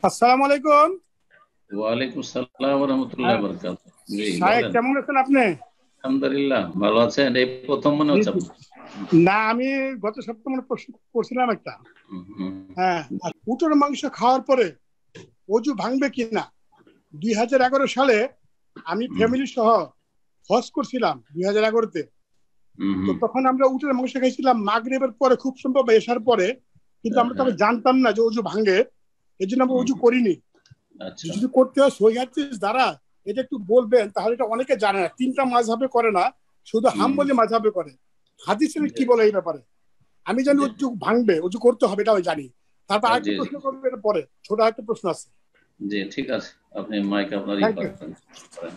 আসসালামু আলাইকুম। ওয়ালাইকুম আসসালাম ওয়া রাহমাতুল্লাহি হ্যাঁ, ওয়া বারাকাতুহু। জি শাহেক বলেন। কেমন আছেন আপনি? আলহামদুলিল্লাহ ভালো আছেন? এই প্রথম মনে জি হচ্ছে জি। আপনার। না, আমি গত সপ্তাহে মানে প্রশ্ন করছিলাম একটা। হুম, হুম। হ্যাঁ, আর উটের মাংস খাওয়ার পরে অজু ভাঙবে কিনা? 2011 সালে আমি হুম, ফ্যামিলি সহ হজ করছিলাম 2011-তে। হুম, তো হুম, তখন আমরা উটের মাংস খাইছিলাম মাগরিবের পরে, খুব সম্ভব এশার পরে। কিন্তু হ্যাঁ, আমরা তখন হ্যাঁ, জানতাম না যে অজু ভাঙে, এই জন্য আমরা হুম, অজু করিনি। আচ্ছা। যদি করতে হয় সহিহ হাদিস দ্বারা এটা একটু বলবেন, তাহলে এটা অনেকে জানে না। তিনটা মাযহাবে করে না, শুধু হুম, হাম্বলি মাযহাবে করে। হাদিসের জি, কি বলে এই ব্যাপারে? আমি জানি জি, উজু ভাঙবে, উজু করতে হবে, এটা আমি জানি। তারপর জি, আরেকটা জি, প্রশ্ন করবো, এটা পরে ছোট একটা প্রশ্ন আছে। জি, ঠিক আছে। আপনি মাইক আপনার থ্যাংক ইউ। করেন করেন।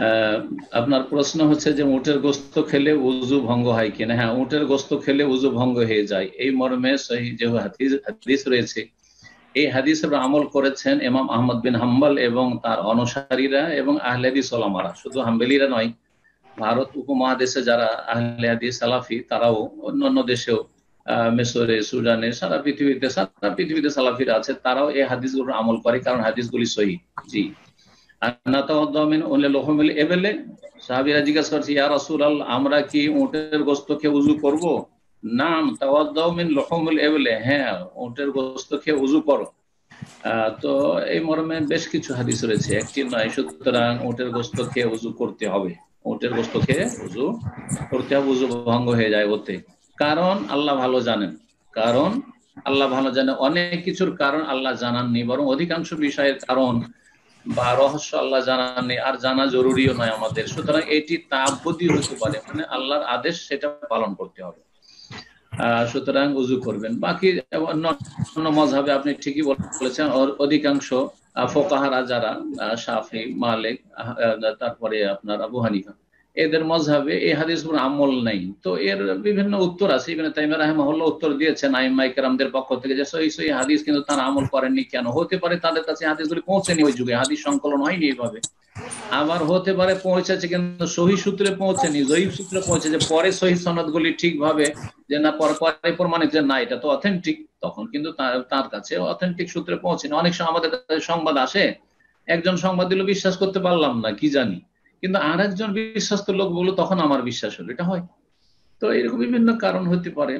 আহ, আপনার প্রশ্ন হচ্ছে যে উটের গোস্ত খেলে উযু ভঙ্গ হয় কিনা। হ্যাঁ, উটের গোস্ত খেলে উযু ভঙ্গ হয়ে যায়, এই মর্মে সহিহ যে হাদিস হাদিস রয়েছে। এই হাদিসের আমল করেছেন ইমাম আহমদ বিন হাম্বল এবং তার অনুসারীরা এবং আহলে হাদিস ওলামারা, শুধু হাম্বলীরা নয়। ভারত উপমহাদেশে যারা আহলে হাদিস সালাফি, তারাও অন্যান্য দেশেও, মিশরে, সুদানে, সারা পৃথিবীতে সালাফিরা আছে, তারাও এই হাদিসগুলোর আমল করে, কারণ হাদিসগুলি সহিহ। জি। আন্না তাওয়াদ্দাউ মিন লুহুমিল ইবলি, সাহাবীরা জিজ্ঞাসা করছে, ইয়া রাসূলুল্লাহ, আমরা কি উটের গোশত খেয়ে ওযু করব? নাম তাওয়াদ্দাউ মিন লুহুমিল ইবলি, হ্যাঁ, উটের গোশত খেয়ে ওযু করো। তো এই মর্মে বেশ কিছু হাদিস রয়েছে, একটি নয়। সুতরাং উটের গোশত খেয়ে ওযু করতে হবে। উটের গোশত খেয়ে ওযু করতে হবে, ওযু ভঙ্গ হয়ে যায় ওতে। কারণ আল্লাহ ভালো জানেন। কারণ আল্লাহ ভালো জানেন, অনেক কিছুর কারণ আল্লাহ জানাননি, বরং অধিকাংশ বিষয়ের কারণ বা রহস্য আল্লাহ জানাননি, আর জানা জরুরিও নয় আমাদের। সুতরাং এটি তাআব্বুদি হতে পারে, মানে আল্লাহর আদেশ, সেটা পালন করতে হবে। সুতরাং উজু করবেন। বাকি অন্য মাযহাবে আপনি ঠিকই বলেছেন, অধিকাংশ ফোকাহারা যারা, শাফি, মালিক, তারপরে আপনার আবু হানিফা, এদের মাযহাবে এই হাদিসগুলো আমল নেই। তো এর বিভিন্ন উত্তর আছে। ইবনে তাইমিয়া রাহিমাহুল্লাহ উত্তর দিয়েছেন আইম্মায়ে কেরামদের পক্ষ থেকে, যে সহিহ সহিহ হাদিস কিন্তু তারা আমল করেননি কেন। হতে পারে তাদের কাছে হাদিসগুলি পৌঁছেনি, ওই যুগে হাদিস সংকলন হয়নি এইভাবে। আবার হতে পারে পৌঁছেছে কিন্তু সহি সূত্রে পৌঁছেনি, জয়ীফ সূত্রে পৌঁছেছে, পরে সহি সনদগুলি ঠিকভাবে, যে না, পরে পরে প্রমাণিত যে না, এটা তো অথেন্টিক, তখন কিন্তু তার কাছে অথেন্টিক সূত্রে পৌঁছেনি। অনেক সময় আমাদের কাছে সংবাদ আসে, একজন সংবাদ দিল, বিশ্বাস করতে পারলাম না, কি জানি, কিন্তু আর একজন বিশ্বস্ত লোক বলল, তখন আমার বিশ্বাস হলো, এটা হয়। তো এরকম বিভিন্ন কারণ হতে পারে।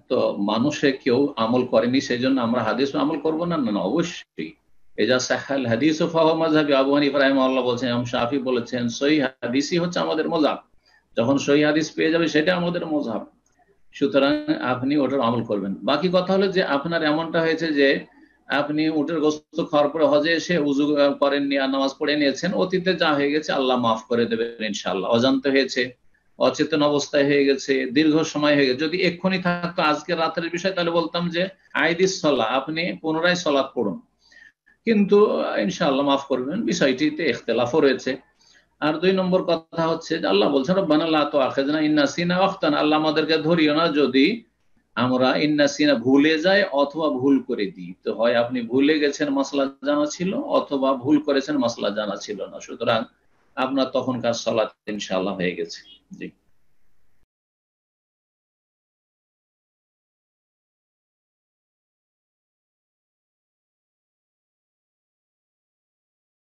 তো মানুষে কেউ আমল করেনি সেই জন্য আমরা হাদিস আমল করবো না? না, অবশ্যই। এজা সাহাল হাদিস ও ফাহুয়া মাযহাবি, আবু হানিফা রাহিমাহুল্লাহ বলছেন, ইমাম শাফি বলেছেন, সহিহ হাদিসই হচ্ছে আমাদের মাযহাব। যখন সহিহ হাদিস পেয়ে যাবে, সেটা আমাদের মাযহাব। সুতরাং আপনি ওটার আমল করবেন। বাকি কথা হলো যে আপনার এমনটা হয়েছে যে আপনি উটের গোশত খাওয়ার পরে হজে এসে উযু করেননি আর নামাজ পড়ে নিয়েছেন। অতীতে যা হয়ে গেছে আল্লাহ মাফ করে দেবেন ইনশাআল্লাহ। অজান্তে হয়েছে, অচেতন অবস্থায় হয়ে গেছে, দীর্ঘ সময় হয়ে গেছে। যদি এক্ষুনি থাকতো আজকে রাতের বিষয়, তাহলে বলতাম যে আইদিস সলা, আপনি পুনরায় সলাৎ পড়ুন, কিন্তু ইনশাআল্লাহ মাফ করবেন। বিষয়টিতে ইখতিলাফও রয়েছে। আর দুই নম্বর কথা হচ্ছে যে আল্লাহ বলছেন, রব্বানা লা তুআখিযনা ইন নাসিনা ওয়া আখতানা, আল্লাহ আমাদেরকে ধরিও না যদি আমরা ইন্নাসিনা ভুলে যাই অথবা ভুল করে দিই। তো হয় আপনি ভুলে গেছেন, মাসলা জানা ছিল, অথবা ভুল করেছেন, মাসলা জানা ছিল না। সুতরাং আপনার তখনকার সালাত ইনশাআল্লাহ হয়ে গেছে। জি।